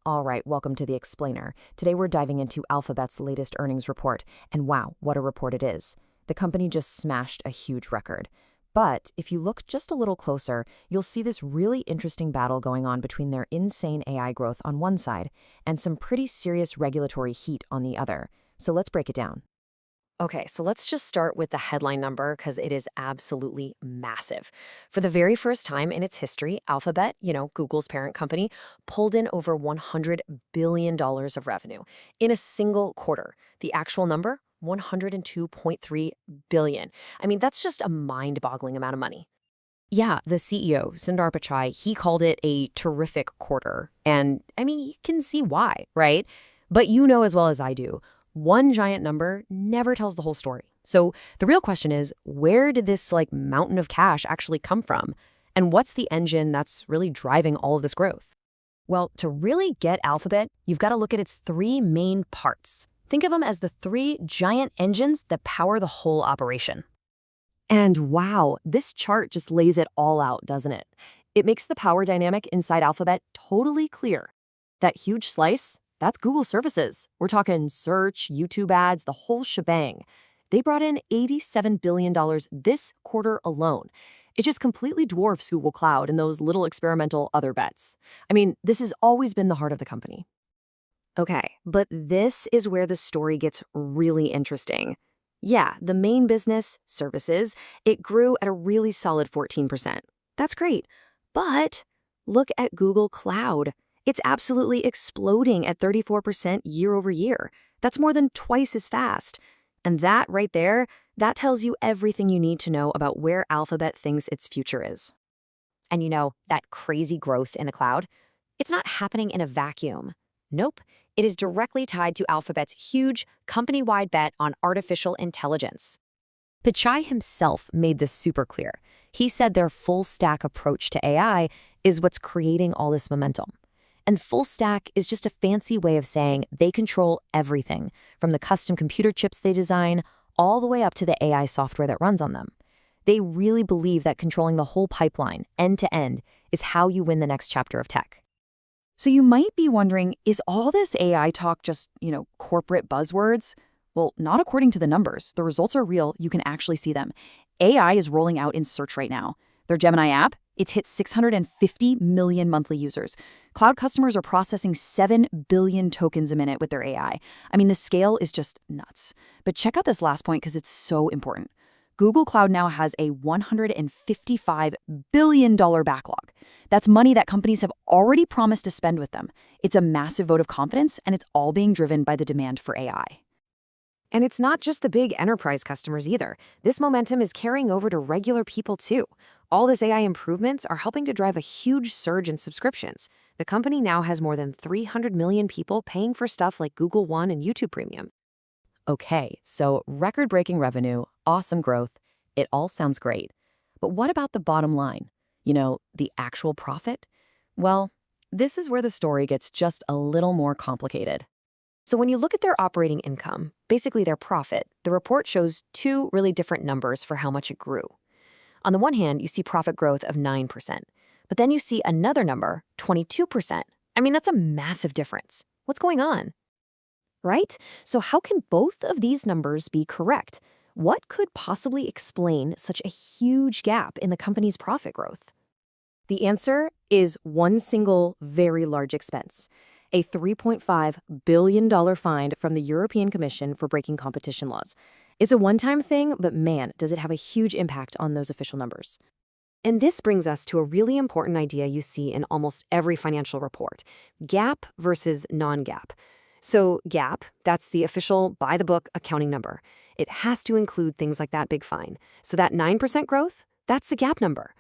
All right, welcome to the Explainer. Today we're diving into Alphabet's latest earnings report, and wow, what a report it is. The company just smashed a huge record. But if you look just a little closer, you'll see this really interesting battle going on between their insane AI growth on one side and some pretty serious regulatory heat on the other. So let's break it down. Okay, so let's just start with the headline number because it is absolutely massive. For the very first time in its history, Alphabet, Google's parent company, pulled in over $100 billion of revenue in a single quarter. The actual number, 102.3 billion. I mean, that's just a mind-boggling amount of money. Yeah, the CEO, Sundar Pichai, he called it a terrific quarter. And I mean, you can see why, right? But you know as well as I do, one giant number never tells the whole story. So the real question is, where did this mountain of cash actually come from? And what's the engine that's really driving all of this growth? Well, to really get Alphabet, you've got to look at its three main parts. Think of them as the three giant engines that power the whole operation. And wow, this chart just lays it all out, doesn't it? It makes the power dynamic inside Alphabet totally clear. That huge slice, that's Google services. We're talking search, YouTube ads, the whole shebang. They brought in $87 billion this quarter alone. It just completely dwarfs Google Cloud and those little experimental other bets. I mean, this has always been the heart of the company. Okay, but this is where the story gets really interesting. Yeah, the main business, services, it grew at a really solid 14%. That's great. But look at Google Cloud. It's absolutely exploding at 34% year over year. That's more than twice as fast. And that right there, that tells you everything you need to know about where Alphabet thinks its future is. And that crazy growth in the cloud, it's not happening in a vacuum. Nope, it is directly tied to Alphabet's huge company-wide bet on artificial intelligence. Pichai himself made this super clear. He said their full-stack approach to AI is what's creating all this momentum. And full stack is just a fancy way of saying they control everything, from the custom computer chips they design all the way up to the AI software that runs on them. They really believe that controlling the whole pipeline, end to end, is how you win the next chapter of tech. So you might be wondering, is all this AI talk just, corporate buzzwords? Well, not according to the numbers. The results are real. You can actually see them. AI is rolling out in search right now. Their Gemini app, it's hit 650 million monthly users. Cloud customers are processing 7 billion tokens a minute with their AI. I mean, the scale is just nuts. But check out this last point because it's so important. Google Cloud now has a $155 billion backlog. That's money that companies have already promised to spend with them. It's a massive vote of confidence, and it's all being driven by the demand for AI. And it's not just the big enterprise customers either. This momentum is carrying over to regular people too. All this AI improvements are helping to drive a huge surge in subscriptions. The company now has more than 300 million people paying for stuff like Google One and YouTube Premium. Okay, so record-breaking revenue, awesome growth, it all sounds great. But what about the bottom line? The actual profit? Well, this is where the story gets just a little more complicated. So when you look at their operating income, basically their profit, the report shows two really different numbers for how much it grew. On the one hand, you see profit growth of 9%, but then you see another number, 22%. I mean, that's a massive difference. What's going on? Right? So how can both of these numbers be correct? What could possibly explain such a huge gap in the company's profit growth? The answer is one single, very large expense. A $3.5 billion fine from the European Commission for breaking competition laws. It's a one-time thing, but man, does it have a huge impact on those official numbers. And this brings us to a really important idea you see in almost every financial report, GAAP versus non-GAAP. So GAAP, that's the official by-the-book accounting number. It has to include things like that big fine. So that 9% growth, that's the GAAP number.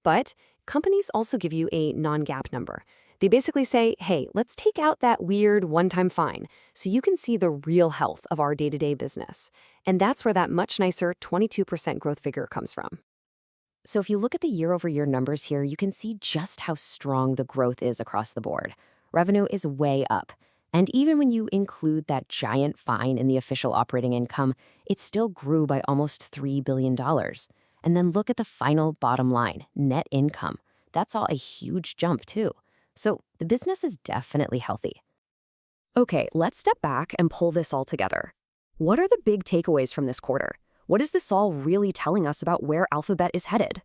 But companies also give you a non-GAAP number. They basically say, hey, let's take out that weird one-time fine so you can see the real health of our day-to-day business. And that's where that much nicer 22% growth figure comes from. So if you look at the year-over-year numbers here, you can see just how strong the growth is across the board. Revenue is way up. And even when you include that giant fine in the official operating income, it still grew by almost $3 billion. And then look at the final bottom line, net income. That's all a huge jump too. So the business is definitely healthy. Okay, let's step back and pull this all together. What are the big takeaways from this quarter? What is this all really telling us about where Alphabet is headed?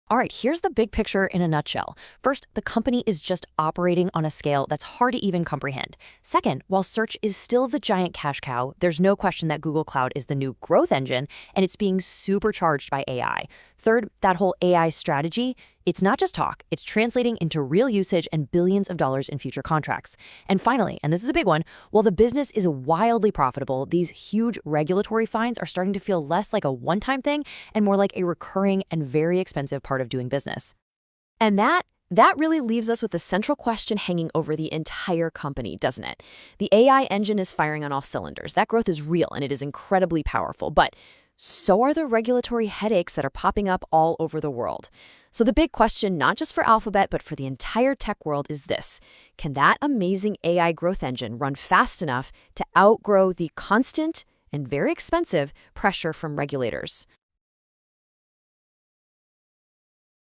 All right, here's the big picture in a nutshell. First, the company is just operating on a scale that's hard to even comprehend. Second, while search is still the giant cash cow, there's no question that Google Cloud is the new growth engine, and it's being supercharged by AI. Third, that whole AI strategy, it's not just talk, it's translating into real usage and billions of dollars in future contracts. And finally, and this is a big one, while the business is wildly profitable, these huge regulatory fines are starting to feel less like a one-time thing and more like a recurring and very expensive part of doing business. And that really leaves us with the central question hanging over the entire company, doesn't it? The AI engine is firing on all cylinders. That growth is real and it is incredibly powerful, but so are the regulatory headaches that are popping up all over the world. So the big question, not just for Alphabet, but for the entire tech world is this: can that amazing AI growth engine run fast enough to outgrow the constant and very expensive pressure from regulators?